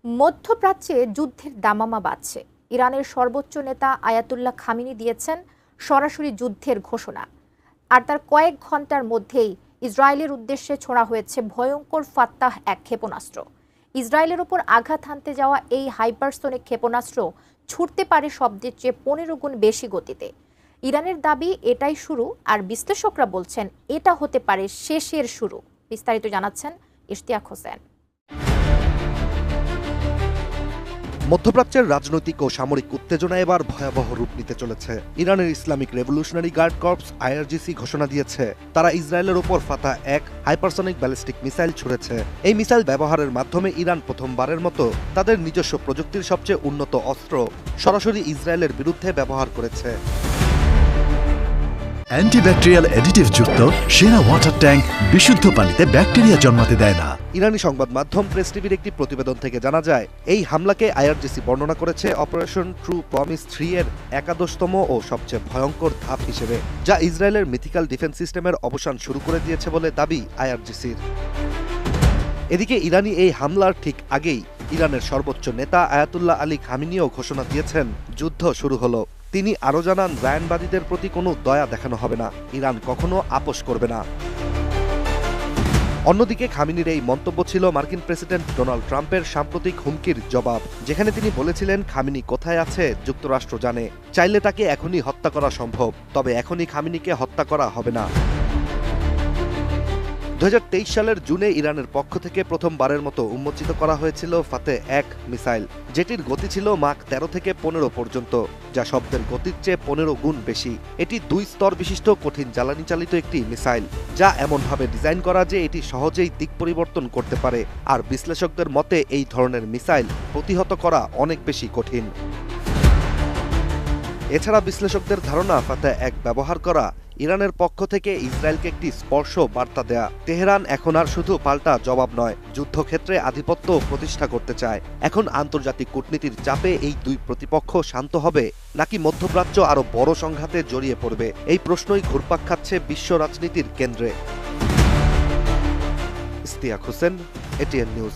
মধ্যপ্রাচ্যে যুদ্ধের দামামা বাজছে। ইরানের সর্বোচ্চ নেতা আয়াতুল্লাহ খামিনি দিয়েছেন সরাসরি যুদ্ধের ঘোষণা। আর তার কয়েক ঘন্টার মধ্যেই ইসরায়েলের উদ্দেশ্যে ছোড়া হয়েছে ভয়ঙ্কর ফাত্তাহ এক ক্ষেপণাস্ত্র। ইসরায়েলের ওপর আঘাত হানতে যাওয়া এই হাইপারসোনিক ক্ষেপণাস্ত্র ছুটতে পারে শব্দের চেয়ে 15 গুণ বেশি গতিতে। ইরানের দাবি এটাই শুরু, আর বিশ্লেষকরা বলছেন এটা হতে পারে শেষের শুরু। বিস্তারিত জানাচ্ছেন ইশতিয়াক হোসেন। মধ্যপ্রাচ্যের রাজনৈতিক ও সামরিক উত্তেজনা এবার ভয়াবহ রূপ নিতে চলেছে। ইরানের Islamic Revolutionary Guard Corps IRGC ঘোষণা দিয়েছে তারা ইসরায়েলের ওপর ফাতাহ এক হাইপারসনিক ব্যালিস্টিক মিসাইল ছুড়েছে। এই মিসাইল ব্যবহারের মাধ্যমে ইরান প্রথমবারের মতো তাদের নিজস্ব প্রযুক্তির সবচেয়ে উন্নত অস্ত্র সরাসরি ইসরায়েলের বিরুদ্ধে ব্যবহার করেছে। অ্যান্টিব্যাকটেরিয়াল অ্যাডিটিভ যুক্ত সেরা ওয়াটার ট্যাঙ্ক বিশুদ্ধ পানিতে ব্যাকটেরিয়া জন্মাতে দেয় না। ইরানি সংবাদ মাধ্যম প্রেস টিভির একটি প্রতিবেদন থেকে জানা যায়, এই হামলাকে আইআরজিসি বর্ণনা করেছে অপারেশন ট্রু প্রমিস 3 এর একাদশতম ও সবচেয়ে ভয়ঙ্কর ধাপ হিসেবে, যা ইসরায়েলের মিথিক্যাল ডিফেন্স সিস্টেমের অবসান শুরু করে দিয়েছে বলে দাবি আইআরজিসির। এদিকে ইরানি এই হামলার ঠিক আগেই ইরানের সর্বোচ্চ নেতা আয়াতুল্লাহ আলী খামিনিও ঘোষণা দিয়েছেন যুদ্ধ শুরু হলো। তিনি আরও জানান, জায়ানবাদীদের প্রতি কোনো দয়া দেখানো হবে না, ইরান কখনো আপোষ করবে না। অন্যদিকে খামিনির এই মন্তব্য ছিল মার্কিন প্রেসিডেন্ট ডোনাল্ড ট্রাম্পের সাম্প্রতিক হুমকির জবাব, যেখানে তিনি বলেছিলেন খামিনি কোথায় আছে যুক্তরাষ্ট্র জানে, চাইলে তাকে এখনই হত্যা করা সম্ভব, তবে এখনই খামিনিকে হত্যা করা হবে না। 2023 সালের জুনে ইরানের পক্ষ থেকে প্রথমবারের মতো উন্মোচিত করা হয়েছিল ফাতেহ এক মিসাইল, যেটির গতি ছিল মাক 13 থেকে 15 পর্যন্ত, যা শব্দের গতির চেয়ে 15 গুণ বেশি। এটি 2 স্তর বিশিষ্ট কঠিন জ্বালানি চালিত একটি মিসাইল, যা এমনভাবে ডিজাইন করা যে এটি সহজেই দিক পরিবর্তন করতে পারে। আর বিশ্লেষকদের মতে এই ধরনের মিসাইল প্রতিহত করা অনেক বেশি কঠিন। এছাড়া বিশ্লেষকদের ধারণা ফাতেহ এক ব্যবহার করা ইরানের পক্ষ থেকে ইসরায়েলকে একটি স্পর্শ বার্তা দেয়া। তেহরান এখন আর শুধু পাল্টা জবাব নয়, যুদ্ধক্ষেত্রে আধিপত্য প্রতিষ্ঠা করতে চায়। এখন আন্তর্জাতিক কূটনীতির চাপে এই দুই প্রতিপক্ষ শান্ত হবে, নাকি মধ্যপ্রাচ্য আরও বড় সংঘাতে জড়িয়ে পড়বে, এই প্রশ্নই ঘুরপাক খাচ্ছে বিশ্ব রাজনীতির কেন্দ্রে। Ishtiaq Hossain, ATN news.